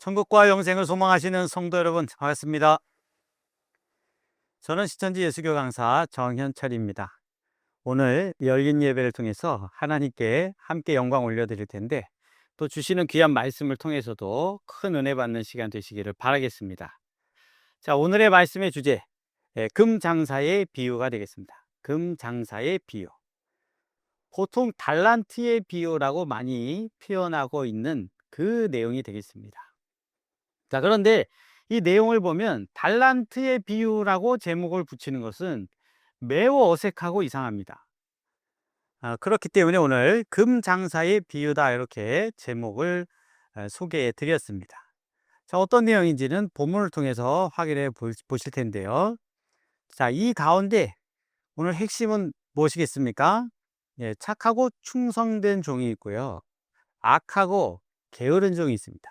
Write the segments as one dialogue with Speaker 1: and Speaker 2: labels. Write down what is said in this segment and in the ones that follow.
Speaker 1: 천국과 영생을 소망하시는 성도 여러분, 반갑습니다. 저는 시천지 예수교 강사 정현철입니다. 오늘 열린 예배를 통해서 하나님께 함께 영광 올려드릴 텐데, 또 주시는 귀한 말씀을 통해서도 큰 은혜 받는 시간 되시기를 바라겠습니다. 자, 오늘의 말씀의 주제, 금장사의 비유가 되겠습니다. 금장사의 비유. 보통 달란트의 비유라고 많이 표현하고 있는 그 내용이 되겠습니다. 자, 그런데 이 내용을 보면 달란트의 비유라고 제목을 붙이는 것은 매우 어색하고 이상합니다. 그렇기 때문에 오늘 금장사의 비유다 이렇게 제목을 소개해 드렸습니다. 자, 어떤 내용인지는 본문을 통해서 확인해 보실 텐데요. 자, 이 가운데 오늘 핵심은 무엇이겠습니까? 예, 착하고 충성된 종이 있고요. 악하고 게으른 종이 있습니다.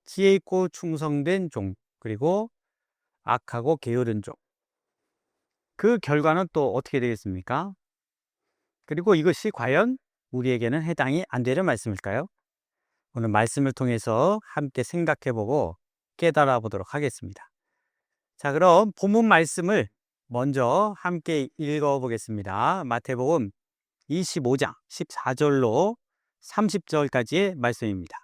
Speaker 1: 지혜 있고 충성된 종, 그리고 악하고 게으른 종. 그 결과는 또 어떻게 되겠습니까? 그리고 이것이 과연 우리에게는 해당이 안 되는 말씀일까요? 오늘 말씀을 통해서 함께 생각해보고 깨달아 보도록 하겠습니다. 자, 그럼 본문 말씀을 먼저 함께 읽어보겠습니다. 마태복음 25장 14절로 30절까지의 말씀입니다.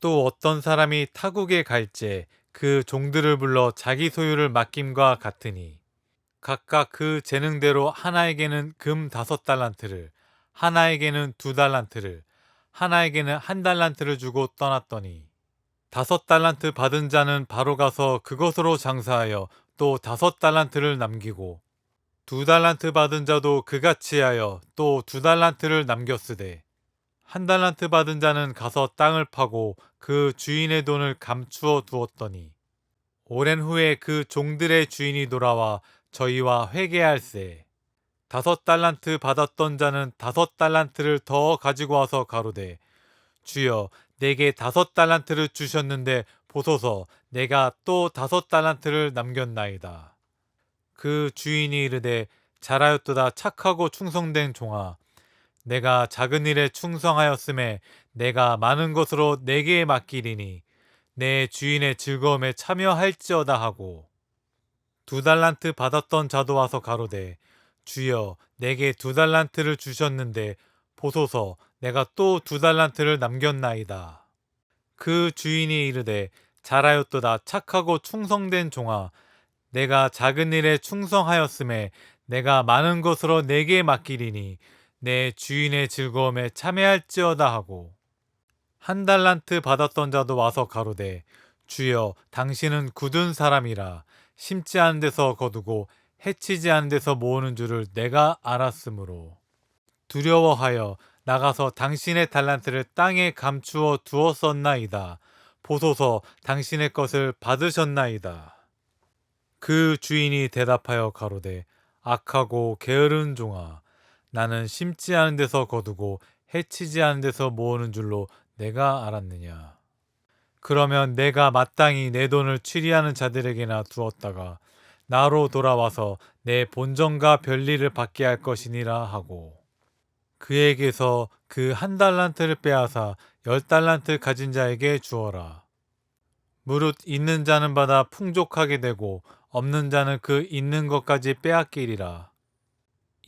Speaker 2: 또 어떤 사람이 타국에 갈제 그 종들을 불러 자기 소유를 맡김과 같으니 각각 그 재능대로 하나에게는 금 5달란트를, 하나에게는 2달란트를, 하나에게는 1달란트를 주고 떠났더니 5달란트 받은 자는 바로 가서 그것으로 장사하여 또 5달란트를 남기고 2달란트 받은 자도 그같이 하여 또 2달란트를 남겼으되 1달란트 받은 자는 가서 땅을 파고 그 주인의 돈을 감추어 두었더니 오랜 후에 그 종들의 주인이 돌아와 저희와 회개할세. 5달란트 받았던 자는 5달란트를 더 가지고 와서 가로되 주여 내게 5달란트를 주셨는데 보소서 내가 또 5달란트를 남겼나이다. 그 주인이 이르되 잘하였도다 착하고 충성된 종아, 내가 작은 일에 충성하였음에 내가 많은 것으로 내게 맡기리니 내 주인의 즐거움에 참여할지어다 하고 2달란트 받았던 자도 와서 가로되 주여 내게 2달란트를 주셨는데 보소서 내가 또 2달란트를 남겼나이다. 그 주인이 이르되 잘하였도다 착하고 충성된 종아, 내가 작은 일에 충성하였음에 내가 많은 것으로 내게 맡기리니 내 주인의 즐거움에 참여할지어다 하고 1달란트 받았던 자도 와서 가로되 주여 당신은 굳은 사람이라 심지 않은 데서 거두고 해치지 않은 데서 모으는 줄을 내가 알았으므로 두려워하여 나가서 당신의 달란트를 땅에 감추어 두었었나이다. 보소서 당신의 것을 받으셨나이다. 그 주인이 대답하여 가로되 악하고 게으른 종아, 나는 심지 않은 데서 거두고 해치지 않은 데서 모으는 줄로 내가 알았느냐. 그러면 내가 마땅히 내 돈을 취리하는 자들에게나 두었다가 나로 돌아와서 내 본전과 별리를 받게 할 것이니라 하고 그에게서 그 1달란트를 빼앗아 10달란트 가진 자에게 주어라. 무릇 있는 자는 받아 풍족하게 되고 없는 자는 그 있는 것까지 빼앗기리라.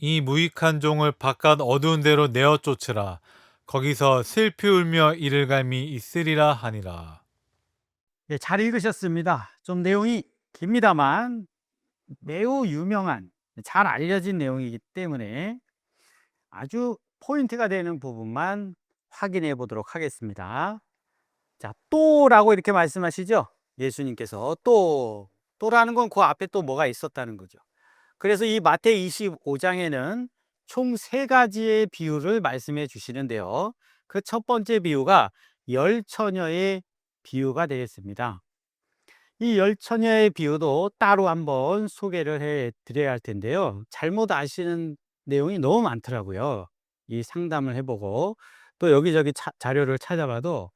Speaker 2: 이 무익한 종을 바깥 어두운 데로 내어 쫓으라. 거기서 슬피 울며 이를 갈미 있으리라 하니라.
Speaker 1: 예, 잘 읽으셨습니다. 좀 내용이 깁니다만 매우 유명한, 잘 알려진 내용이기 때문에 아주 포인트가 되는 부분만 확인해 보도록 하겠습니다. 자, 또라고 이렇게 말씀하시죠? 예수님께서 또라는 건 그 앞에 또 뭐가 있었다는 거죠. 그래서 이 마태 25장에는 총 3가지의 비유를 말씀해 주시는데요. 그 첫 번째 비유가 열처녀의 비유가 되겠습니다. 이 열처녀의 비유도 따로 한번 소개를 해 드려야 할 텐데요. 잘못 아시는 내용이 너무 많더라고요. 이 상담을 해보고 또 여기저기 자료를 찾아봐도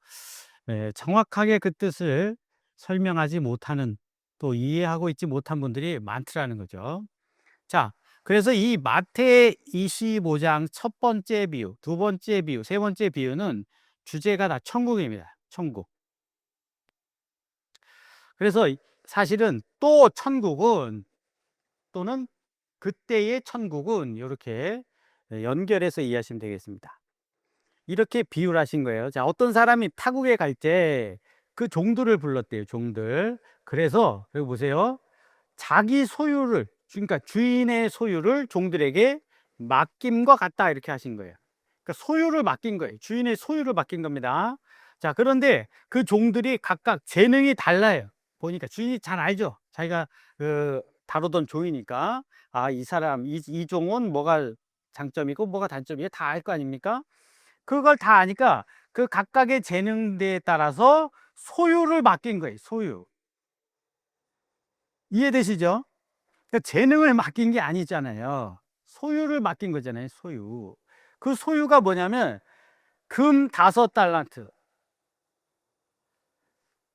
Speaker 1: 정확하게 그 뜻을 설명하지 못하는, 또 이해하고 있지 못한 분들이 많더라는 거죠. 자, 그래서 이 마태 25장 첫 번째 비유, 두 번째 비유, 세 번째 비유는 주제가 다 천국입니다. 천국. 그래서 사실은 또 천국은, 또는 그때의 천국은 이렇게 연결해서 이해하시면 되겠습니다. 이렇게 비유를 하신 거예요. 자, 어떤 사람이 타국에 갈 때 그 종들을 불렀대요. 종들. 그래서 여기 보세요. 자기 소유를, 그러니까 주인의 소유를 종들에게 맡김과 같다, 이렇게 하신 거예요. 그러니까 소유를 맡긴 거예요. 주인의 소유를 맡긴 겁니다. 자, 그런데 그 종들이 각각 재능이 달라요. 보니까 주인이 잘 알죠. 자기가 다루던 종이니까, 아, 이 사람, 이 종은 뭐가 장점이고 뭐가 단점이고 다 알 거 아닙니까? 그걸 다 아니까 그 각각의 재능대에 따라서 소유를 맡긴 거예요. 소유. 이해되시죠? 그러니까 재능을 맡긴 게 아니잖아요. 소유를 맡긴 거잖아요. 소유. 그 소유가 뭐냐면 금 5달란트.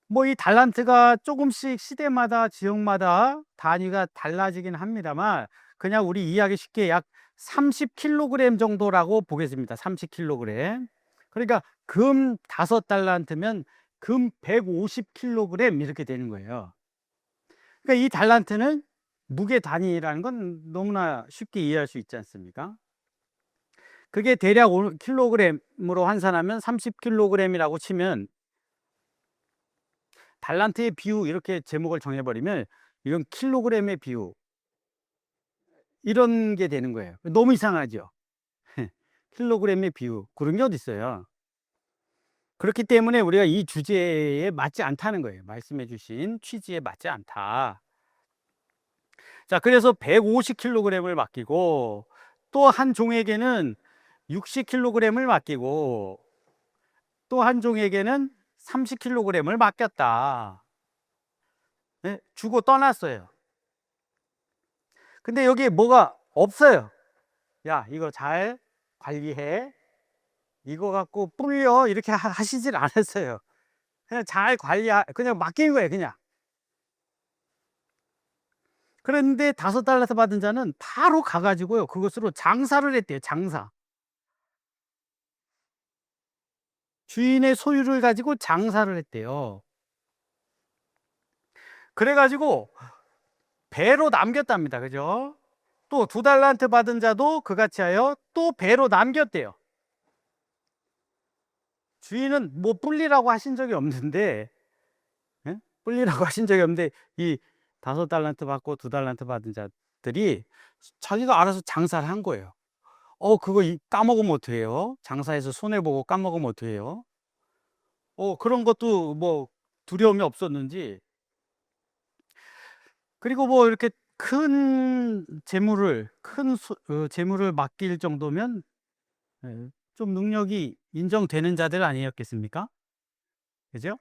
Speaker 1: 뭐 이 달란트가 조금씩 시대마다 지역마다 단위가 달라지긴 합니다만, 그냥 우리 이해하기 쉽게 약 30kg 정도라고 보겠습니다. 30kg. 그러니까 금 5달란트면 금 150kg 이렇게 되는 거예요. 그러니까 이 달란트는 무게 단위라는 건 너무나 쉽게 이해할 수 있지 않습니까? 그게 대략 킬로그램으로 환산하면 30kg이라고 치면, 달란트의 비유 이렇게 제목을 정해버리면 이건 킬로그램의 비유, 이런 게 되는 거예요. 너무 이상하죠? 킬로그램의 비유, 그런 게 어디 있어요? 그렇기 때문에 우리가 이 주제에 맞지 않다는 거예요. 말씀해 주신 취지에 맞지 않다. 자, 그래서 150kg을 맡기고, 또 한 종에게는 60kg을 맡기고, 또 한 종에게는 30kg을 맡겼다. 네? 주고 떠났어요. 근데 여기에 뭐가 없어요. 야, 이거 잘 관리해. 이거 갖고 불려. 이렇게 하시질 않았어요. 그냥 잘 그냥 맡긴 거예요, 그냥. 그런데 5달러서 받은 자는 바로 가가지고요, 그것으로 장사를 했대요, 장사. 주인의 소유를 가지고 장사를 했대요. 그래가지고 배로 남겼답니다. 그죠? 또 2달란트 받은 자도 그같이 하여 또 배로 남겼대요. 주인은 뭐 뿔리라고 하신 적이 없는데, 예? 뿔리라고 하신 적이 없는데, 이 5달란트 받고 2달란트 받은 자들이 자기가 알아서 장사를 한 거예요. 그거 까먹으면 어떡해요? 장사해서 손해보고 까먹으면 어떡해요? 그런 것도 뭐 두려움이 없었는지. 그리고 뭐 이렇게 큰 재물을 맡길 정도면, 예, 좀 능력이 인정되는 자들 아니었겠습니까? 그죠?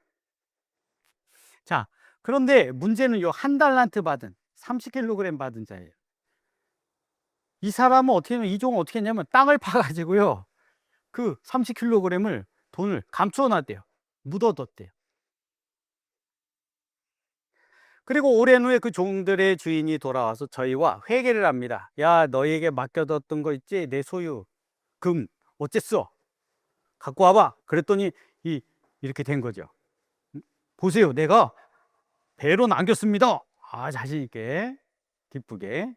Speaker 1: 자, 그런데 문제는 요 1달란트 받은, 30kg 받은 자예요. 이 사람은 어떻게 하면, 이 종은 어떻게 했냐면 땅을 파가지고요, 그 30kg을 돈을 감추어 놨대요. 묻어뒀대요. 그리고 오랜 후에 그 종들의 주인이 돌아와서 저희와 회개를 합니다. 야, 너희에게 맡겨뒀던 거 있지? 내 소유 금 어쨌어? 갖고 와봐. 그랬더니 이렇게 된 거죠. 보세요, 내가 배로 남겼습니다. 아, 자신 있게, 기쁘게.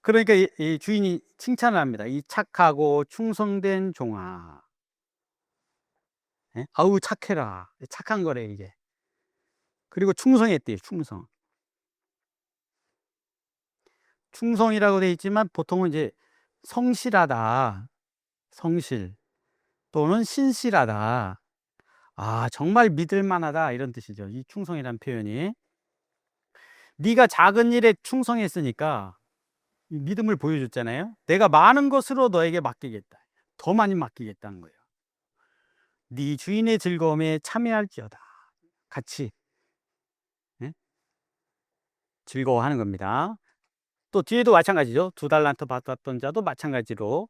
Speaker 1: 그러니까 이 주인이 칭찬을 합니다. 이 착하고 충성된 종아. 예? 아우, 착해라. 착한 거래, 이게. 그리고 충성했대요, 충성. 충성이라고 돼 있지만 보통은 이제 성실하다, 성실, 또는 신실하다. 아, 정말 믿을 만하다, 이런 뜻이죠. 이 충성이라는 표현이. 네가 작은 일에 충성했으니까 믿음을 보여줬잖아요. 내가 많은 것으로 너에게 맡기겠다. 더 많이 맡기겠다는 거예요. 네 주인의 즐거움에 참여할지어다. 같이, 예? 즐거워하는 겁니다. 또 뒤에도 마찬가지죠. 2달란트 받았던 자도 마찬가지로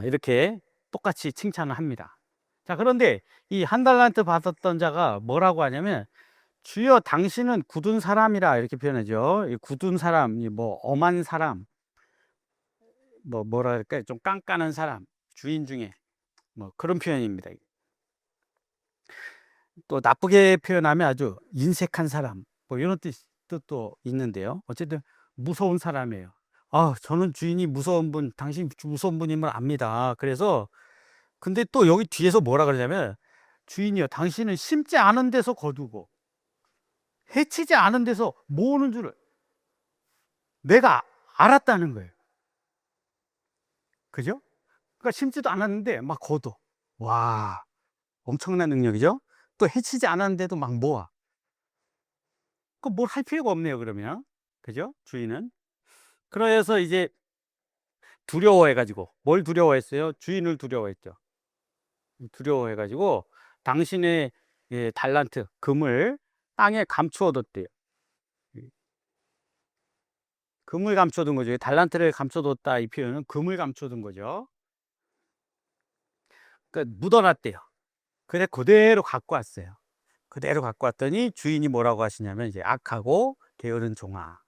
Speaker 1: 이렇게 똑같이 칭찬을 합니다. 자, 그런데 이 1달란트 받았던 자가 뭐라고 하냐면, 주여 당신은 굳은 사람이라, 이렇게 표현하죠. 이 굳은 사람, 뭐 엄한 사람, 뭐랄까, 좀 깐깐한 사람, 주인 중에 뭐 그런 표현입니다. 또 나쁘게 표현하면 아주 인색한 사람, 뭐 이런 뜻도 있는데요. 어쨌든 무서운 사람이에요. 아, 저는 주인이 무서운 분, 당신 무서운 분임을 압니다. 그래서 근데 또 여기 뒤에서 뭐라 그러냐면 주인이요, 당신은 심지 않은 데서 거두고 해치지 않은 데서 모으는 줄을 내가 알았다는 거예요. 그죠? 그러니까 심지도 않았는데 막 거둬. 와, 엄청난 능력이죠? 또 해치지 않았는데도 막 모아. 그 뭘 할 필요가 없네요, 그러면. 그죠? 주인은. 그래서 이제 두려워해가지고, 뭘 두려워했어요? 주인을 두려워했죠. 두려워해가지고, 당신의 예, 달란트, 금을 땅에 감추어뒀대요. 금을 감춰둔 거죠. 달란트를 감춰뒀다, 이 표현은 금을 감춰둔 거죠. 그러니까 묻어놨대요. 그래, 그대로 갖고 왔어요. 그대로 갖고 왔더니 주인이 뭐라고 하시냐면, 이제 악하고 게으른 종아.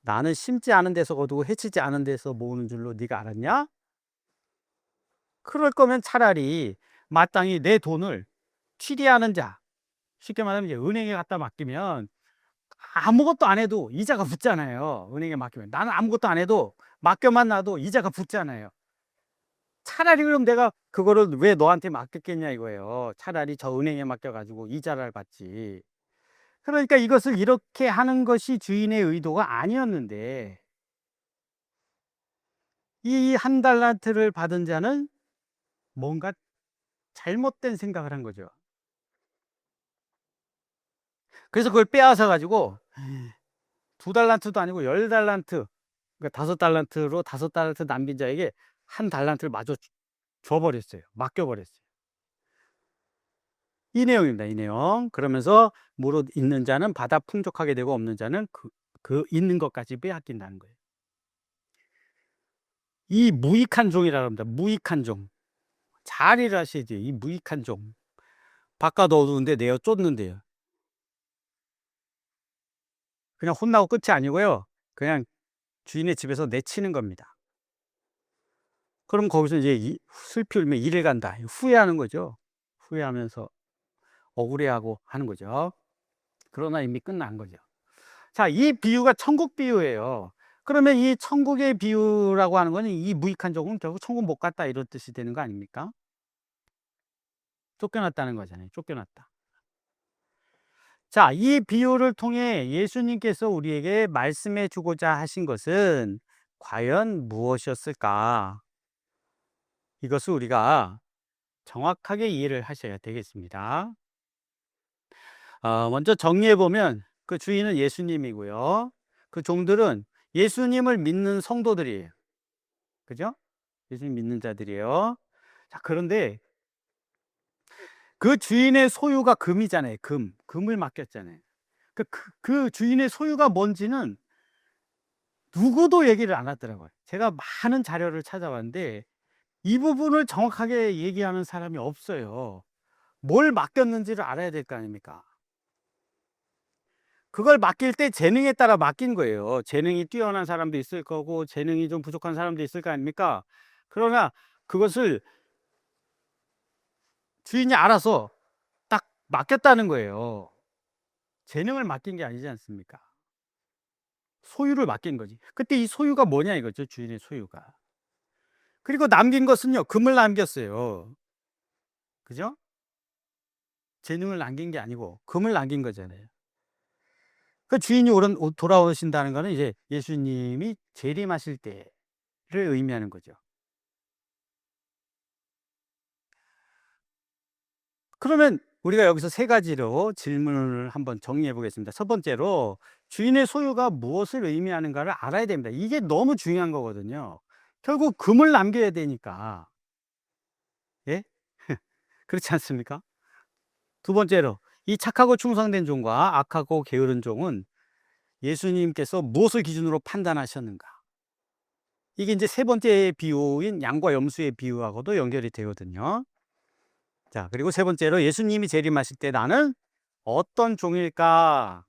Speaker 1: 나는 심지 않은 데서 거두고 해치지 않은 데서 모으는 줄로 네가 알았냐? 그럴 거면 차라리 마땅히 내 돈을 취리하는 자, 쉽게 말하면 이제 은행에 갖다 맡기면 아무것도 안 해도 이자가 붙잖아요. 은행에 맡기면 나는 아무것도 안 해도 맡겨만 놔도 이자가 붙잖아요. 차라리 그럼 내가 그거를 왜 너한테 맡겼겠냐 이거예요. 차라리 저 은행에 맡겨가지고 이자를 받지. 그러니까 이것을 이렇게 하는 것이 주인의 의도가 아니었는데, 이 한 달란트를 받은 자는 뭔가 잘못된 생각을 한 거죠. 그래서 그걸 빼앗아 가지고 두 달란트도 아니고 열 달란트, 그러니까 다섯 달란트로 다섯 달란트 남긴 자에게 한 달란트를 마저 줘 버렸어요. 맡겨 버렸어요. 이 내용입니다, 이 내용. 그러면서 무릇 있는 자는 받아 풍족하게 되고 없는 자는 그 있는 것까지 빼앗긴다는 거예요. 이 무익한 종이라고 합니다. 무익한 종. 잘 일을 하셔야지. 이 무익한 종. 바깥 어두운데 내어 쫓는데요. 그냥 혼나고 끝이 아니고요. 그냥 주인의 집에서 내치는 겁니다. 그럼 거기서 이제 슬피 울며 이를 간다. 후회하는 거죠. 후회하면서 억울해하고 하는 거죠. 그러나 이미 끝난 거죠. 자, 이 비유가 천국 비유예요. 그러면 이 천국의 비유라고 하는 거는 이 무익한 종은 결국 천국 못 갔다 이런 뜻이 되는 거 아닙니까? 쫓겨났다는 거잖아요. 쫓겨났다. 자, 이 비유를 통해 예수님께서 우리에게 말씀해 주고자 하신 것은 과연 무엇이었을까? 이것을 우리가 정확하게 이해를 하셔야 되겠습니다. 먼저 정리해 보면 그 주인은 예수님이고요. 그 종들은 예수님을 믿는 성도들이에요. 그죠? 예수님 믿는 자들이에요. 자, 그런데 그 주인의 소유가 금이잖아요. 금을 맡겼잖아요. 그 주인의 소유가 뭔지는 누구도 얘기를 안 하더라고요. 제가 많은 자료를 찾아봤는데 이 부분을 정확하게 얘기하는 사람이 없어요. 뭘 맡겼는지를 알아야 될 거 아닙니까? 그걸 맡길 때 재능에 따라 맡긴 거예요. 재능이 뛰어난 사람도 있을 거고 재능이 좀 부족한 사람도 있을 거 아닙니까? 그러나 그것을 주인이 알아서 딱 맡겼다는 거예요. 재능을 맡긴 게 아니지 않습니까? 소유를 맡긴 거지. 그때 이 소유가 뭐냐 이거죠, 주인의 소유가. 그리고 남긴 것은요, 금을 남겼어요. 그죠? 재능을 남긴 게 아니고 금을 남긴 거잖아요. 그 주인이 돌아오신다는 거는 이제 예수님이 재림하실 때를 의미하는 거죠. 그러면 우리가 여기서 세 가지로 질문을 한번 정리해 보겠습니다. 첫 번째로 주인의 소유가 무엇을 의미하는가를 알아야 됩니다. 이게 너무 중요한 거거든요. 결국 금을 남겨야 되니까. 예? 그렇지 않습니까? 두 번째로 이 착하고 충성된 종과 악하고 게으른 종은 예수님께서 무엇을 기준으로 판단하셨는가? 이게 이제 세 번째 비유인 양과 염소의 비유하고도 연결이 되거든요. 자, 그리고 세 번째로 예수님이 재림하실 때 나는 어떤 종일까?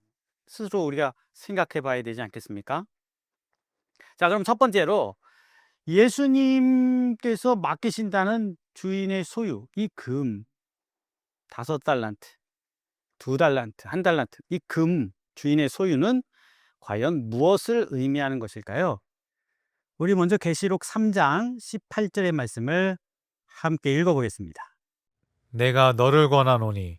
Speaker 1: 스스로 우리가 생각해 봐야 되지 않겠습니까? 자, 그럼 첫 번째로 예수님께서 맡기신다는 주인의 소유, 이 금. 5달란트, 2달란트, 1달란트. 이 금 주인의 소유는 과연 무엇을 의미하는 것일까요? 우리 먼저 계시록 3장 18절의 말씀을 함께 읽어보겠습니다.
Speaker 2: 내가 너를 권하노니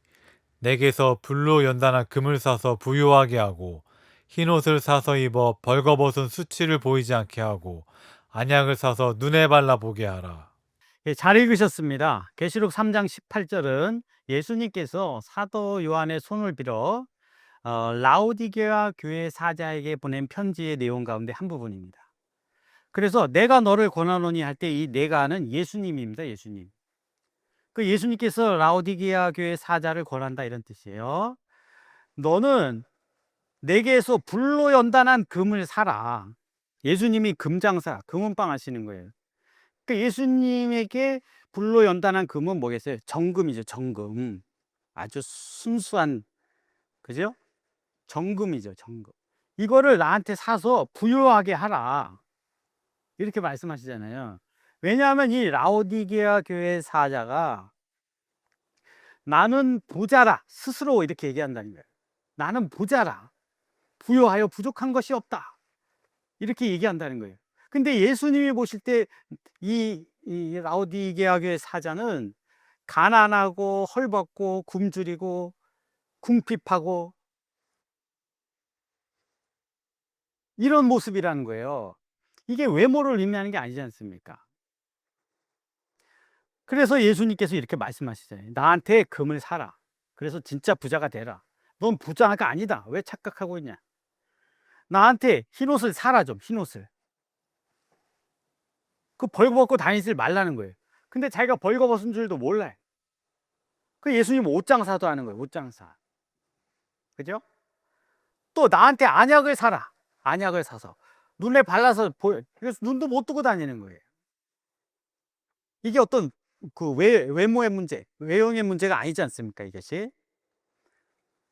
Speaker 2: 내게서 불로 연단한 금을 사서 부요하게 하고 흰옷을 사서 입어 벌거벗은 수치를 보이지 않게 하고 안약을 사서 눈에 발라 보게 하라.
Speaker 1: 예, 잘 읽으셨습니다. 계시록 3장 18절은 예수님께서 사도 요한의 손을 빌어 라오디게아 교회 사자에게 보낸 편지의 내용 가운데 한 부분입니다. 그래서 내가 너를 권하노니 할 때 이 내가는 예수님입니다. 예수님. 그 예수님께서 라오디게아 교회 사자를 권한다 이런 뜻이에요. 너는 내게서 불로 연단한 금을 사라. 예수님이 금장사, 금은방 하시는 거예요. 그 예수님에게 불로 연단한 금은 뭐겠어요? 정금이죠, 정금. 아주 순수한, 그죠? 정금이죠, 정금. 이거를 나한테 사서 부유하게 하라. 이렇게 말씀하시잖아요. 왜냐하면 이 라오디게아 교회 사자가 나는 부자라 스스로 이렇게 얘기한다는 거예요. 나는 부자라. 부유하여 부족한 것이 없다. 이렇게 얘기한다는 거예요. 근데 예수님이 보실 때 이 라오디게아 교회 사자는 가난하고 헐벗고 굶주리고 궁핍하고 이런 모습이라는 거예요. 이게 외모를 의미하는 게 아니지 않습니까? 그래서 예수님께서 이렇게 말씀하시잖아요. 나한테 금을 사라. 그래서 진짜 부자가 되라. 넌 부자가 아니다. 왜 착각하고 있냐? 나한테 흰옷을 사라 좀, 흰옷을. 그 벌거벗고 다니지 말라는 거예요. 근데 자기가 벌거벗은 줄도 몰라요. 그 예수님 옷장사도 하는 거예요. 옷장사. 그죠? 또 나한테 안약을 사라. 안약을 사서 눈에 발라서 보여. 그래서 눈도 못 뜨고 다니는 거예요. 이게 어떤 그 외모의 문제, 외형의 문제가 아니지 않습니까? 이것이.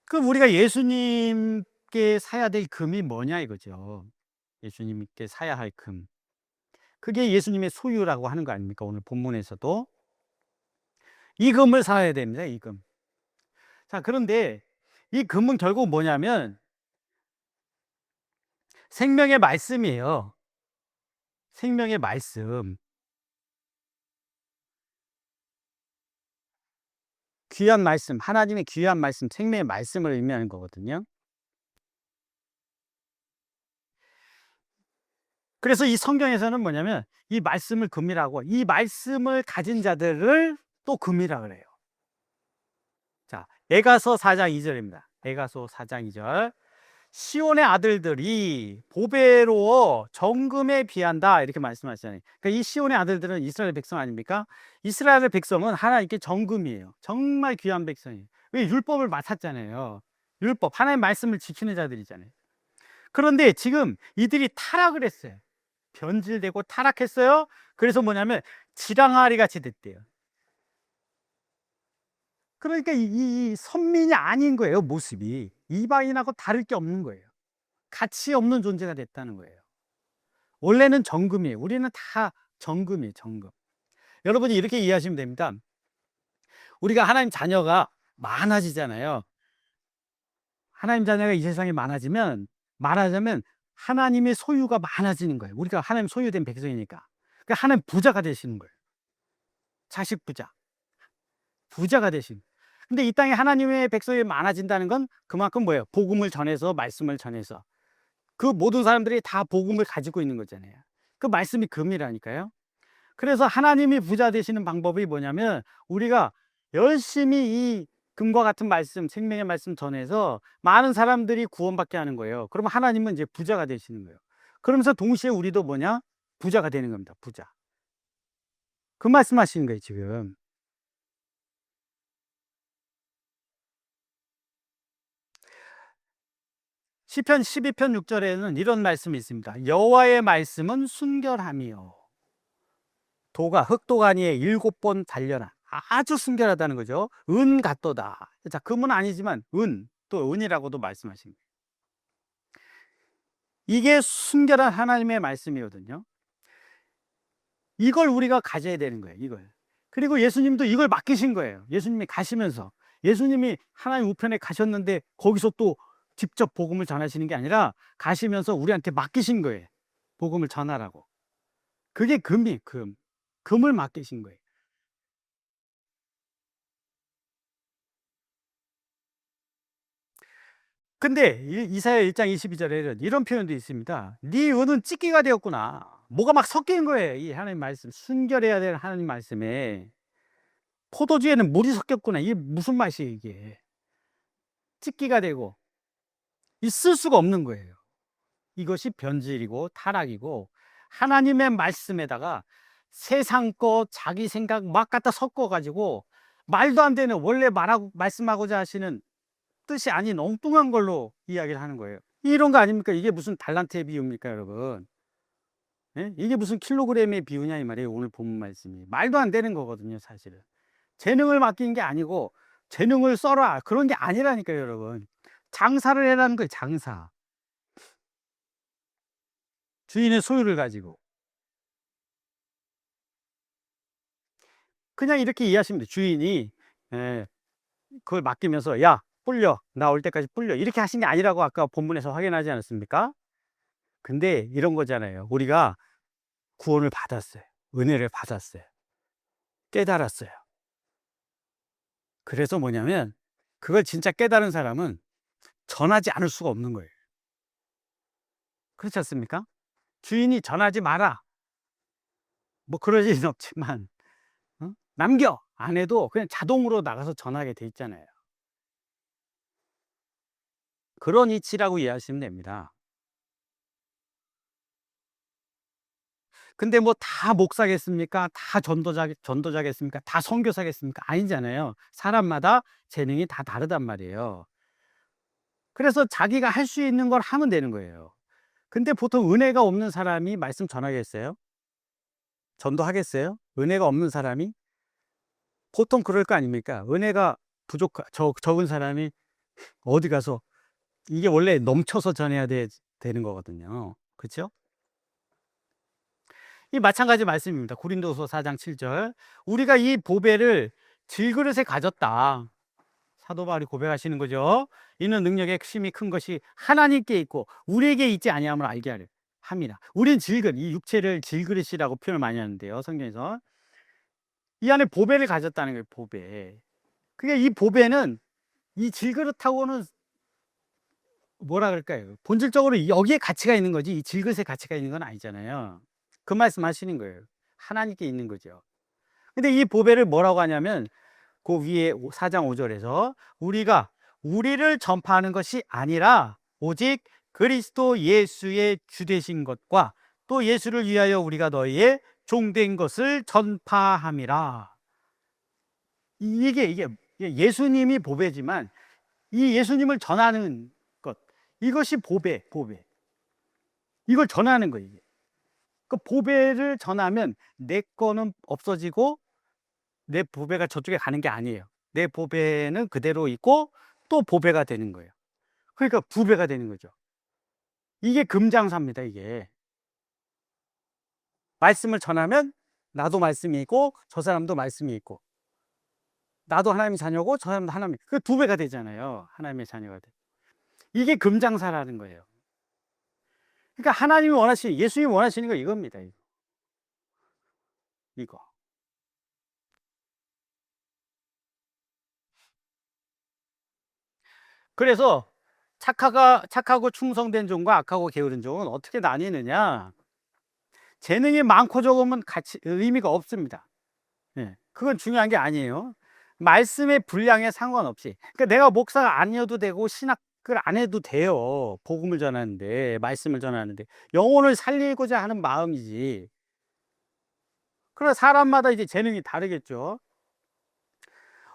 Speaker 1: 그럼 우리가 예수님께 사야 될 금이 뭐냐 이거죠. 예수님께 사야 할 금. 그게 예수님의 소유라고 하는 거 아닙니까? 오늘 본문에서도. 이 금을 사야 됩니다. 이 금. 자, 그런데 이 금은 결국 뭐냐면 생명의 말씀이에요. 생명의 말씀. 귀한 말씀, 하나님의 귀한 말씀, 생명의 말씀을 의미하는 거거든요. 그래서 이 성경에서는 뭐냐면 이 말씀을 금이라고, 이 말씀을 가진 자들을 또 금이라 그래요. 자, 에가서 4장 2절입니다. 에가서 4장 2절. 시온의 아들들이 보배로워 정금에 비한다 이렇게 말씀하시잖아요. 그러니까 이 시온의 아들들은 이스라엘 백성 아닙니까? 이스라엘 백성은 하나님께 정금이에요. 정말 귀한 백성이에요. 왜? 율법을 맡았잖아요. 율법, 하나님의 말씀을 지키는 자들이잖아요. 그런데 지금 이들이 타락을 했어요. 변질되고 타락했어요. 그래서 뭐냐면 지랑아리 같이 됐대요. 그러니까 이 선민이 아닌 거예요. 모습이 이방인하고 다를 게 없는 거예요. 가치 없는 존재가 됐다는 거예요. 원래는 정금이에요. 우리는 다 정금이에요. 정금. 여러분이 이렇게 이해하시면 됩니다. 우리가 하나님 자녀가 많아지잖아요. 하나님 자녀가 이 세상에 많아지면, 말하자면 하나님의 소유가 많아지는 거예요. 우리가 하나님 소유된 백성이니까. 그러니까 하나님 부자가 되시는 거예요. 자식 부자. 부자가 되신. 근데 이 땅에 하나님의 백성이 많아진다는 건 그만큼 뭐예요? 복음을 전해서, 말씀을 전해서. 그 모든 사람들이 다 복음을 가지고 있는 거잖아요. 그 말씀이 금이라니까요. 그래서 하나님이 부자 되시는 방법이 뭐냐면 우리가 열심히 이 금과 같은 말씀, 생명의 말씀 전해서 많은 사람들이 구원받게 하는 거예요. 그러면 하나님은 이제 부자가 되시는 거예요. 그러면서 동시에 우리도 뭐냐? 부자가 되는 겁니다. 부자. 그 말씀하시는 거예요, 지금. 시편 12편 6절에는 이런 말씀이 있습니다. 여호와의 말씀은 순결함이요 도가 흑도가 아니에 7번 단련한, 아주 순결하다는 거죠. 은 같도다. 자, 금은 아니지만 은, 또 은이라고도 말씀하십니다. 이게 순결한 하나님의 말씀이거든요. 이걸 우리가 가져야 되는 거예요. 이걸. 그리고 예수님도 이걸 맡기신 거예요. 예수님이 가시면서 예수님이 하나님 우편에 가셨는데 거기서 또 직접 복음을 전하시는 게 아니라 가시면서 우리한테 맡기신 거예요. 복음을 전하라고. 그게 금이에요, 금. 금을 맡기신 거예요. 근데 이사야 1장 22절에는 이런 표현도 있습니다. 네 은은 찢기가 되었구나. 뭐가 막 섞인 거예요. 이 하나님 말씀, 순결해야 될 하나님 말씀에 포도주에는 물이 섞였구나. 이게 무슨 맛이에요, 이게? 찢기가 되고 있을 수가 없는 거예요. 이것이 변질이고 타락이고, 하나님의 말씀에다가 세상 거 자기 생각 막 갖다 섞어 가지고 말도 안 되는, 원래 말씀하고자 하시는 뜻이 아닌 엉뚱한 걸로 이야기를 하는 거예요. 이런 거 아닙니까? 이게 무슨 달란트의 비유입니까, 여러분? 예? 이게 무슨 킬로그램의 비유냐 이 말이에요. 오늘 본문 말씀이 말도 안 되는 거거든요, 사실은. 재능을 맡긴 게 아니고 재능을 써라 그런 게 아니라니까요, 여러분. 장사를 해라는 거예요, 장사. 주인의 소유를 가지고 그냥 이렇게 이해하시면 돼요. 주인이 예, 그걸 맡기면서 야 불려, 나 올 때까지 불려, 이렇게 하신 게 아니라고 아까 본문에서 확인하지 않았습니까? 근데 이런 거잖아요. 우리가 구원을 받았어요. 은혜를 받았어요. 깨달았어요. 그래서 뭐냐면 그걸 진짜 깨달은 사람은 전하지 않을 수가 없는 거예요. 그렇지 않습니까? 주인이 전하지 마라, 뭐 그럴 일은 없지만 남겨 안 해도 그냥 자동으로 나가서 전하게 돼 있잖아요. 그런 이치라고 이해하시면 됩니다. 근데 뭐 다 목사겠습니까? 다 전도자겠습니까? 다 선교사겠습니까? 아니잖아요. 사람마다 재능이 다 다르단 말이에요. 그래서 자기가 할 수 있는 걸 하면 되는 거예요. 근데 보통 은혜가 없는 사람이 말씀 전하겠어요? 전도하겠어요? 은혜가 없는 사람이? 보통 그럴 거 아닙니까? 은혜가 적은 사람이 어디 가서, 이게 원래 넘쳐서 전해야 되는 거거든요. 그렇죠? 이 마찬가지 말씀입니다. 고린도서 4장 7절. 우리가 이 보배를 질그릇에 가졌다. 사도 바울이 고백하시는 거죠. 이는 능력의 힘이 큰 것이 하나님께 있고 우리에게 있지 아니함을 알게 하려 함이라. 우린 질그릇, 이 육체를 질그릇이라고 표현을 많이 하는데요, 성경에서. 이 안에 보배를 가졌다는 거예요, 보배. 그게 이 보배는 이 질그릇하고는 뭐라 그럴까요? 본질적으로 여기에 가치가 있는 거지 이 질그릇에 가치가 있는 건 아니잖아요. 그 말씀 하시는 거예요. 하나님께 있는 거죠. 근데 이 보배를 뭐라고 하냐면 그 위에 4장 5절에서 우리가 우리를 전파하는 것이 아니라 오직 그리스도 예수의 주되신 것과 또 예수를 위하여 우리가 너희의 종된 것을 전파함이라. 이게 예수님이 보배지만 이 예수님을 전하는 것, 이것이 보배. 이걸 전하는 거예요. 그 보배를 전하면 내 거는 없어지고 내 보배가 저쪽에 가는 게 아니에요. 내 보배는 그대로 있고 또 보배가 되는 거예요. 그러니까 부배가 되는 거죠. 이게 금장사입니다, 이게. 말씀을 전하면 나도 말씀이 있고 저 사람도 말씀이 있고, 나도 하나님의 자녀고 저 사람도 하나님, 그 두 배가 되잖아요. 하나님의 자녀가 돼. 이게 금장사라는 거예요. 그러니까 하나님이 원하시는, 예수님이 원하시는 거 이겁니다. 이거. 그래서 착하고 충성된 종과 악하고 게으른 종은 어떻게 나뉘느냐? 재능이 많고 적으면 의미가 없습니다. 예, 그건 중요한 게 아니에요. 말씀의 분량에 상관없이. 그러니까 내가 목사가 아니어도 되고 신학을 안 해도 돼요. 복음을 전하는데, 말씀을 전하는데 영혼을 살리고자 하는 마음이지. 그러나 사람마다 이제 재능이 다르겠죠.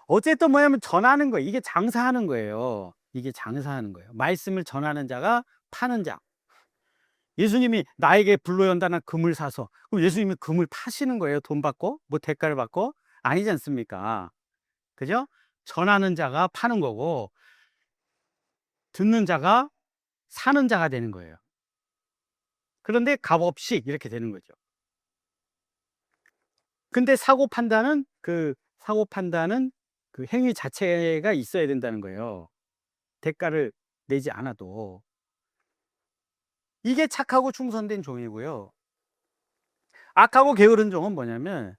Speaker 1: 어쨌든 뭐냐면 전하는 거예요. 이게 장사하는 거예요. 이게 장사하는 거예요. 말씀을 전하는 자가 파는 자. 예수님이 나에게 불로 연단한 금을 사서, 그럼 예수님이 금을 파시는 거예요? 돈 받고? 뭐 대가를 받고? 아니지 않습니까? 그죠? 전하는 자가 파는 거고 듣는 자가 사는 자가 되는 거예요. 그런데 값없이 이렇게 되는 거죠. 근데 사고 판단은 그 행위 자체가 있어야 된다는 거예요. 대가를 내지 않아도. 이게 착하고 충성된 종이고요. 악하고 게으른 종은 뭐냐면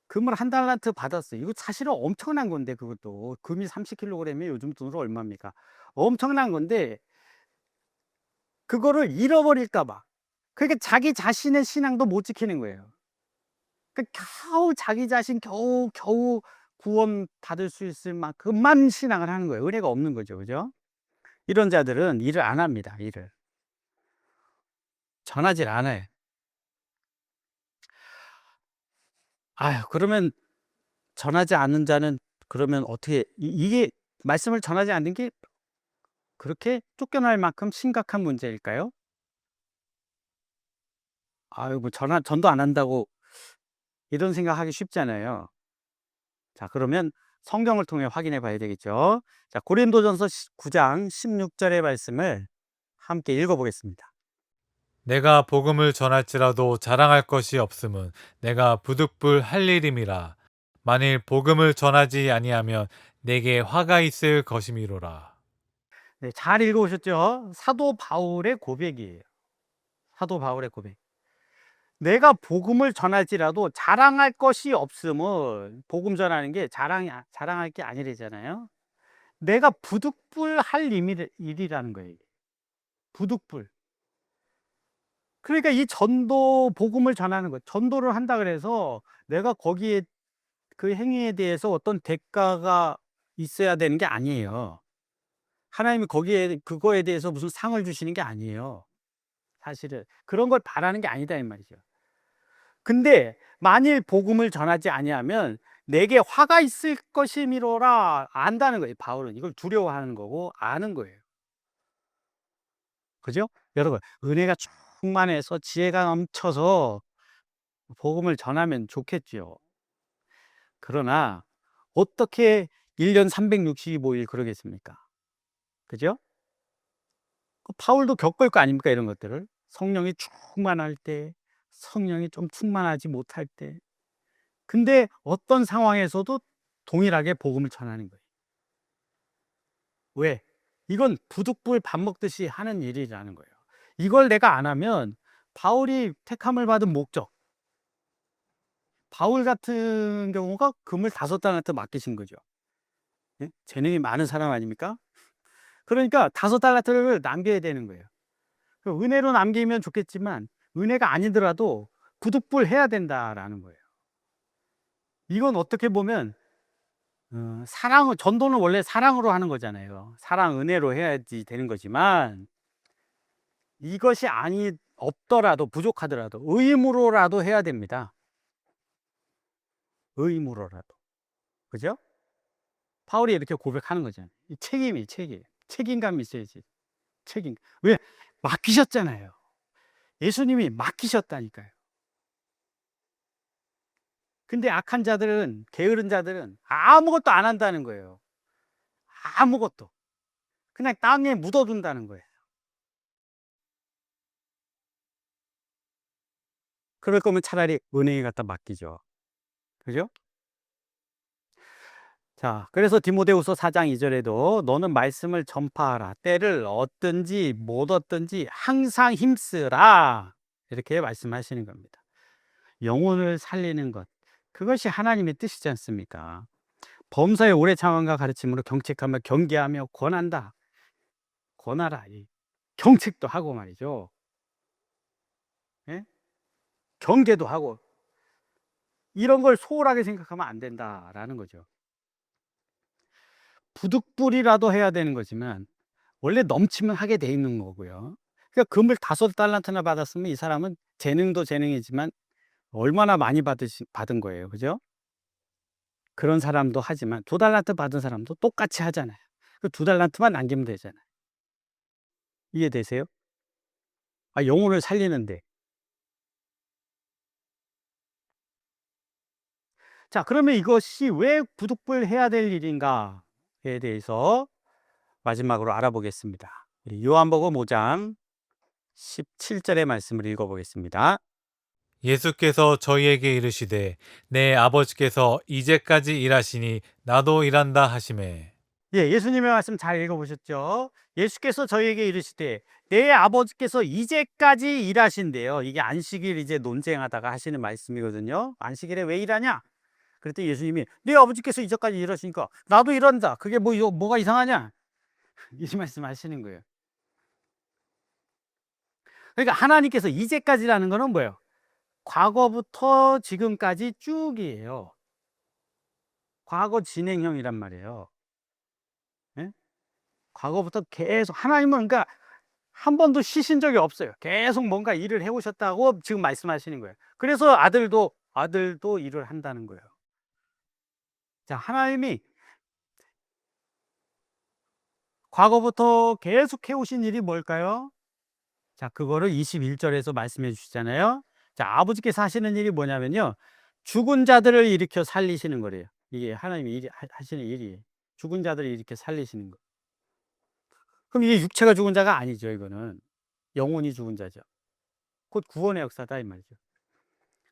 Speaker 1: 금을 한 달란트 받았어요. 이거 사실은 엄청난 건데, 그것도 금이 30kg이 요즘 돈으로 얼마입니까? 엄청난 건데 그거를 잃어버릴까 봐. 그러니까 자기 자신의 신앙도 못 지키는 거예요. 그러니까 겨우 자기 자신 겨우 구원 받을 수 있을 만큼만 신앙을 하는 거예요. 은혜가 없는 거죠. 그죠? 이런 자들은 일을 안 합니다. 일을 전하질 않아요. 아유, 그러면 전하지 않는 자는, 그러면 어떻게, 이게 말씀을 전하지 않는 게 그렇게 쫓겨날 만큼 심각한 문제일까요? 아유, 뭐 전도 안 한다고 이런 생각하기 쉽잖아요. 자, 그러면 성경을 통해 확인해 봐야 되겠죠. 자, 고린도전서 9장 16절의 말씀을 함께 읽어보겠습니다.
Speaker 2: 내가 복음을 전할지라도 자랑할 것이 없음은 내가 부득불 할 일임이라. 만일 복음을 전하지 아니하면 내게 화가 있을 것이미로라.
Speaker 1: 네, 잘 읽어오셨죠? 사도 바울의 고백이에요. 사도 바울의 고백. 내가 복음을 전할지라도 자랑할 것이 없음은, 복음 전하는 게 자랑할 게 아니래잖아요. 내가 부득불 할 일이라는 거예요. 부득불. 그러니까 이 전도, 복음을 전하는 것, 전도를 한다 그래서 내가 거기에 그 행위에 대해서 어떤 대가가 있어야 되는 게 아니에요. 하나님이 거기에, 그거에 대해서 무슨 상을 주시는 게 아니에요. 사실은 그런 걸 바라는 게 아니다 이 말이죠. 근데 만일 복음을 전하지 아니하면 내게 화가 있을 것이미로라 안다는 거예요. 바울은 이걸 두려워하는 거고 아는 거예요. 그죠? 여러분, 은혜가 충만해서 지혜가 넘쳐서 복음을 전하면 좋겠지요. 그러나 어떻게 1년 365일 그러겠습니까? 그죠? 바울도 겪을 거 아닙니까? 이런 것들을. 성령이 충만할 때, 성령이 좀 충만하지 못할 때. 근데 어떤 상황에서도 동일하게 복음을 전하는 거예요. 왜? 이건 부득불 밥 먹듯이 하는 일이라는 거예요. 이걸 내가 안 하면 바울이 택함을 받은 목적, 바울 같은 경우가 금을 5달란트 맡기신 거죠. 예? 재능이 많은 사람 아닙니까? 그러니까 5달란트를 남겨야 되는 거예요. 은혜로 남기면 좋겠지만 은혜가 아니더라도 부득불 해야 된다라는 거예요. 이건 어떻게 보면 전도는 원래 사랑으로 하는 거잖아요. 사랑, 은혜로 해야지 되는 거지만 이것이 없더라도, 부족하더라도 의무로라도 해야 됩니다. 의무로라도. 그죠? 바울이 이렇게 고백하는 거잖아요. 이 책임감이 있어야지. 왜? 맡기셨잖아요. 예수님이 맡기셨다니까요. 근데 악한 자들은, 게으른 자들은 아무것도 안 한다는 거예요. 아무것도. 그냥 땅에 묻어둔다는 거예요. 그럴 거면 차라리 은행에 갖다 맡기죠. 그죠? 자, 그래서 디모데후서 4장 2절에도 너는 말씀을 전파하라. 때를 얻든지 못 얻든지 항상 힘쓰라. 이렇게 말씀하시는 겁니다. 영혼을 살리는 것. 그것이 하나님의 뜻이지 않습니까? 범사의 오래 참음과 가르침으로 경책하며 경계하며 권한다. 권하라. 경책도 하고 말이죠. 예? 경계도 하고. 이런 걸 소홀하게 생각하면 안 된다라는 거죠. 부득불이라도 해야 되는 거지만 원래 넘치면 하게 돼 있는 거고요. 그러니까 금을 5달란트나 받았으면 이 사람은 재능도 재능이지만 얼마나 많이 받은 거예요. 그죠? 그런 사람도 하지만 2달란트 받은 사람도 똑같이 하잖아요. 그 2달란트만 남기면 되잖아요. 이해되세요? 영혼을 살리는데. 자, 그러면 이것이 왜 부득불 해야 될 일인가에 대해서 마지막으로 알아보겠습니다. 우리 요한복음 5장 17절의 말씀을 읽어보겠습니다.
Speaker 2: 예수께서 저희에게 이르시되 내 아버지께서 이제까지 일하시니 나도 일한다 하시매.
Speaker 1: 예, 예수님의 말씀 잘 읽어보셨죠? 예수께서 저희에게 이르시되 내 아버지께서 이제까지 일하신대요. 이게 안식일 이제 논쟁하다가 하시는 말씀이거든요. 안식일에 왜 일하냐? 그랬더니 예수님이 네 아버지께서 이제까지 일하시니까 나도 일한다. 그게 뭐가 이상하냐? 이 말씀 하시는 거예요. 그러니까 하나님께서 이제까지라는 거는 뭐예요? 과거부터 지금까지 쭉이에요. 과거 진행형이란 말이에요. 예? 과거부터 계속 하나님은 그러니까 한 번도 쉬신 적이 없어요. 계속 뭔가 일을 해오셨다고 지금 말씀하시는 거예요. 그래서 아들도 일을 한다는 거예요. 자, 하나님이 과거부터 계속 해오신 일이 뭘까요? 자, 그거를 21절에서 말씀해 주시잖아요. 자, 아버지께서 하시는 일이 뭐냐면요. 죽은 자들을 일으켜 살리시는 거래요. 이게 하나님이 하시는 일이에요. 죽은 자들을 일으켜 살리시는 거. 그럼 이게 육체가 죽은 자가 아니죠, 이거는. 영혼이 죽은 자죠. 곧 구원의 역사다, 이 말이죠.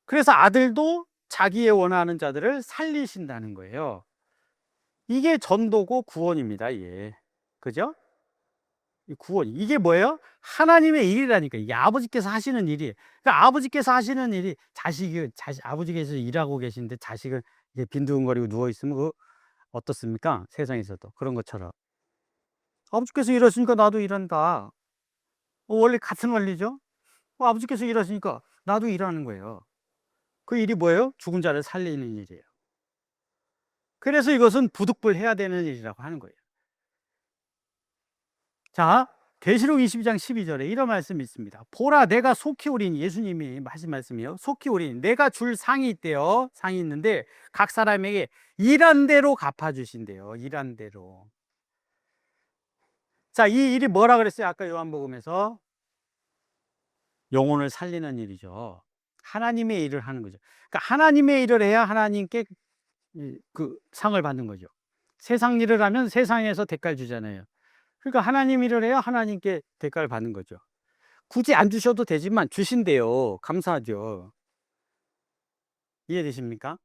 Speaker 1: 그래서 아들도 자기의 원하는 자들을 살리신다는 거예요. 이게 전도고 구원입니다, 이게. 그죠? 이 구원. 이게 뭐예요? 하나님의 일이라니까. 이게 아버지께서 하시는 일이에요. 그러니까 아버지께서 하시는 일이 아버지께서 일하고 계신데 자식은 이제 빈둥거리고 누워있으면 어떻습니까? 세상에서도. 그런 것처럼. 아버지께서 일하시니까 나도 일한다. 원래 같은 원리죠? 아버지께서 일하시니까 나도 일하는 거예요. 그 일이 뭐예요? 죽은 자를 살리는 일이에요. 그래서 이것은 부득불해야 되는 일이라고 하는 거예요. 자, 계시록 22장 12절에 이런 말씀이 있습니다. 보라, 내가 속히 오리니, 예수님이 하신 말씀이에요. 속히 오리니 내가 줄 상이 있대요. 상이 있는데 각 사람에게 일한 대로 갚아주신대요. 일한 대로. 자, 이 일이 뭐라 그랬어요? 아까 요한복음에서 영혼을 살리는 일이죠. 하나님의 일을 하는 거죠. 그러니까 하나님의 일을 해야 하나님께 그 상을 받는 거죠. 세상 일을 하면 세상에서 대가를 주잖아요. 그러니까 하나님 일을 해야 하나님께 대가를 받는 거죠. 굳이 안 주셔도 되지만 주신대요. 감사하죠. 이해되십니까?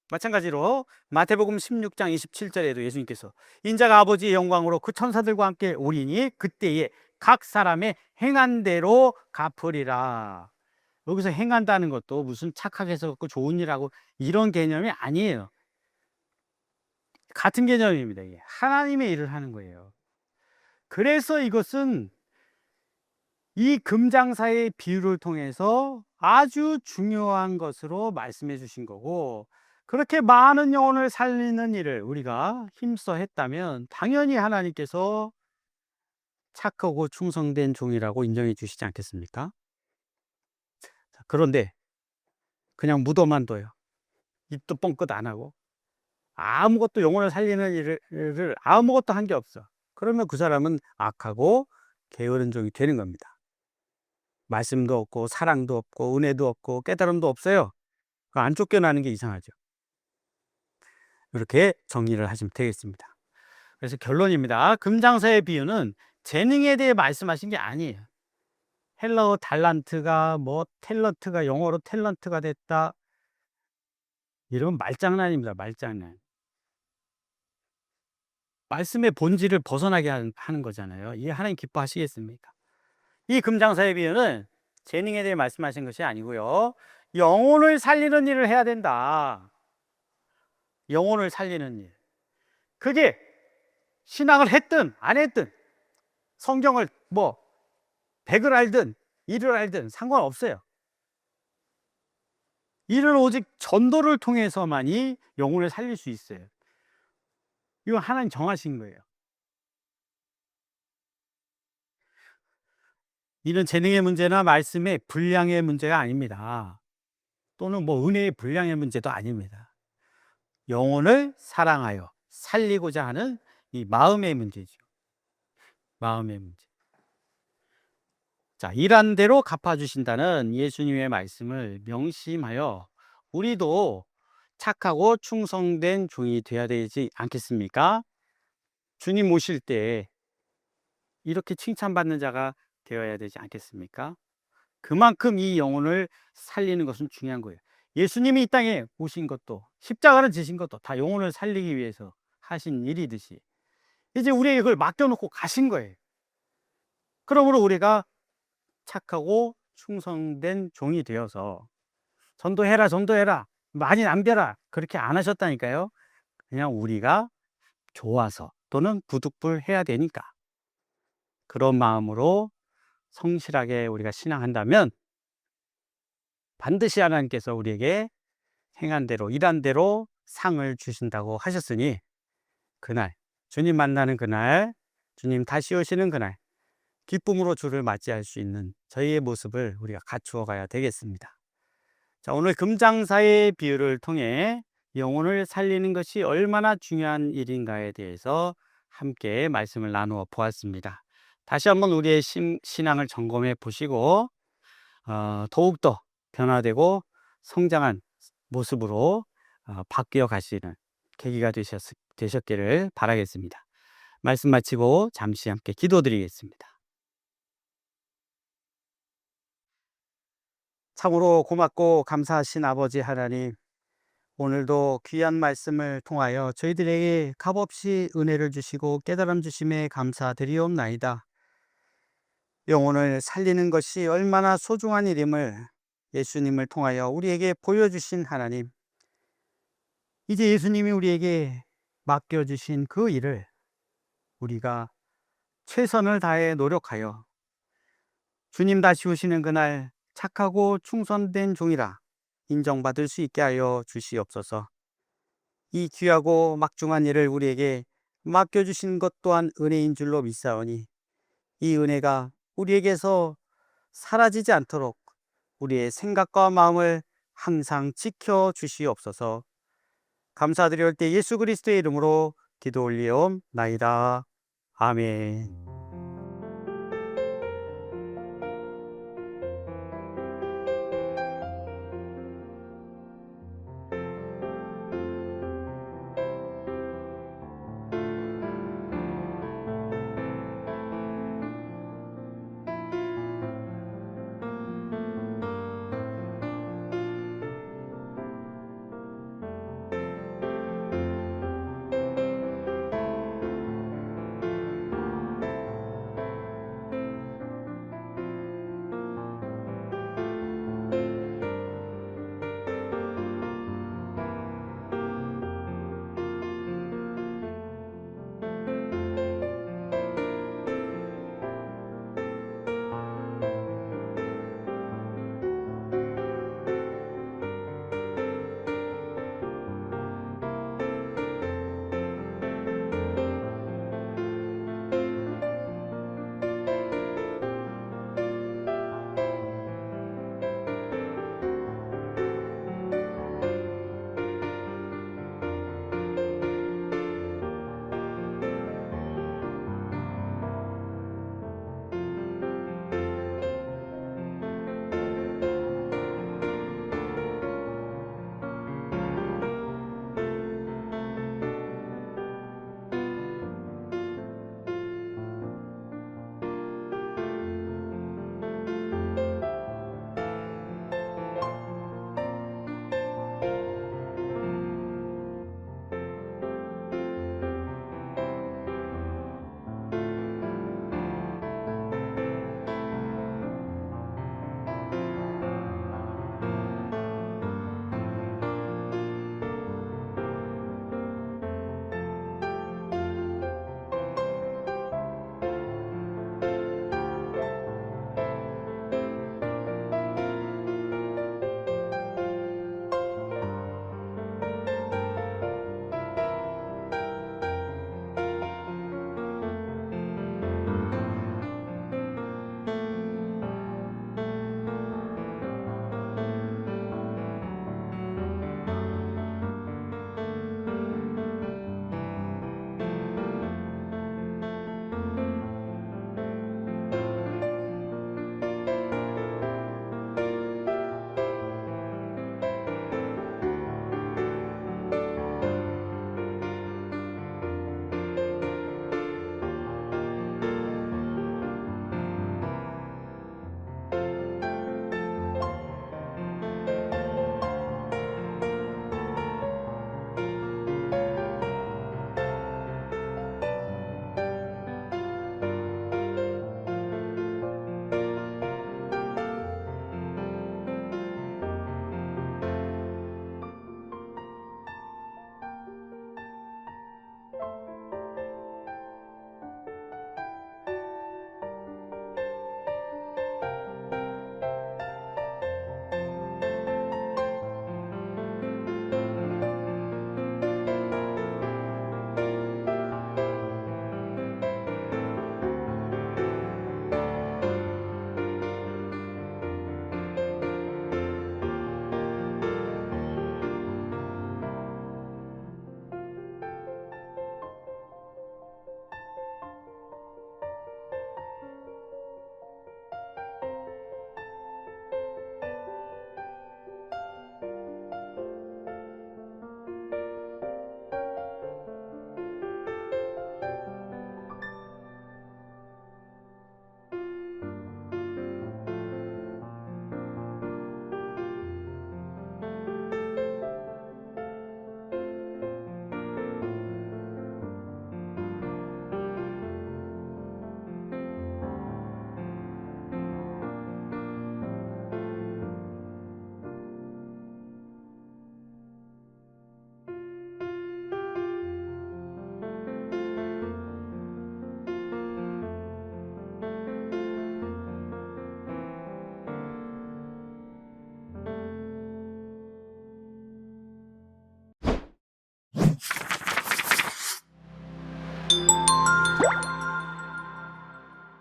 Speaker 1: 마찬가지로 마태복음 16장 27절에도 예수님께서 인자가 아버지의 영광으로 그 천사들과 함께 오리니 그때에 각 사람의 행한 대로 갚으리라. 여기서 행한다는 것도 무슨 착하게 해서 좋은 일하고 이런 개념이 아니에요. 같은 개념입니다. 이게 하나님의 일을 하는 거예요. 그래서 이것은 이 금장사의 비유를 통해서 아주 중요한 것으로 말씀해 주신 거고, 그렇게 많은 영혼을 살리는 일을 우리가 힘써 했다면 당연히 하나님께서 착하고 충성된 종이라고 인정해 주시지 않겠습니까? 그런데 그냥 묻어만 둬요. 입도 뻥끗 안 하고 아무것도 영혼을 살리는 일을 아무것도 한 게 없어. 그러면 그 사람은 악하고 게으른 종이 되는 겁니다. 말씀도 없고 사랑도 없고 은혜도 없고 깨달음도 없어요. 안 쫓겨나는 게 이상하죠. 이렇게 정리를 하시면 되겠습니다. 그래서 결론입니다. 금장사의 비유는 재능에 대해 말씀하신 게 아니에요. 헬라어 달란트가 탤런트가 영어로 탤런트가 됐다. 이러면 말장난입니다. 말장난. 말씀의 본질을 벗어나게 하는 거잖아요. 이게 하나님 기뻐하시겠습니까? 이 금장사의 비유는 재능에 대해 말씀하신 것이 아니고요. 영혼을 살리는 일을 해야 된다. 영혼을 살리는 일. 그게 신앙을 했든 안 했든 성경을 100을 알든 1을 알든 상관없어요. 이는 오직 전도를 통해서만이 영혼을 살릴 수 있어요. 이건 하나님 정하신 거예요. 이는 재능의 문제나 말씀의 분량의 문제가 아닙니다. 또는 은혜의 분량의 문제도 아닙니다. 영혼을 사랑하여 살리고자 하는 이 마음의 문제죠. 마음의 문제. 자, 일한 대로 갚아주신다는 예수님의 말씀을 명심하여 우리도 착하고 충성된 종이 되어야 되지 않겠습니까? 주님 오실 때 이렇게 칭찬받는 자가 되어야 되지 않겠습니까? 그만큼 이 영혼을 살리는 것은 중요한 거예요. 예수님이 이 땅에 오신 것도, 십자가를 지신 것도 다 영혼을 살리기 위해서 하신 일이듯이 이제 우리에게 그걸 맡겨놓고 가신 거예요. 그러므로 우리가 착하고 충성된 종이 되어서 전도해라, 전도해라, 많이 남겨라, 그렇게 안 하셨다니까요. 그냥 우리가 좋아서 또는 부득불해야 되니까 그런 마음으로 성실하게 우리가 신앙한다면 반드시 하나님께서 우리에게 행한 대로, 일한 대로 상을 주신다고 하셨으니, 그날, 주님 만나는 그날, 주님 다시 오시는 그날, 기쁨으로 주를 맞이할 수 있는 저희의 모습을 우리가 갖추어 가야 되겠습니다. 자, 오늘 금장사의 비유를 통해 영혼을 살리는 것이 얼마나 중요한 일인가에 대해서 함께 말씀을 나누어 보았습니다. 다시 한번 우리의 신앙을 점검해 보시고 더욱더 변화되고 성장한 모습으로 바뀌어 가시는 계기가 되셨기를 바라겠습니다. 말씀 마치고 잠시 함께 기도드리겠습니다. 참으로 고맙고 감사하신 아버지 하나님, 오늘도 귀한 말씀을 통하여 저희들에게 값없이 은혜를 주시고 깨달음 주심에 감사드리옵나이다. 영혼을 살리는 것이 얼마나 소중한 일임을 예수님을 통하여 우리에게 보여주신 하나님, 이제 예수님이 우리에게 맡겨주신 그 일을 우리가 최선을 다해 노력하여 주님 다시 오시는 그날 착하고 충성된 종이라 인정받을 수 있게 하여 주시옵소서. 이 귀하고 막중한 일을 우리에게 맡겨주신 것 또한 은혜인 줄로 믿사오니 이 은혜가 우리에게서 사라지지 않도록 우리의 생각과 마음을 항상 지켜 주시옵소서. 감사드릴 때 예수 그리스도의 이름으로 기도 올리옵나이다. 아멘.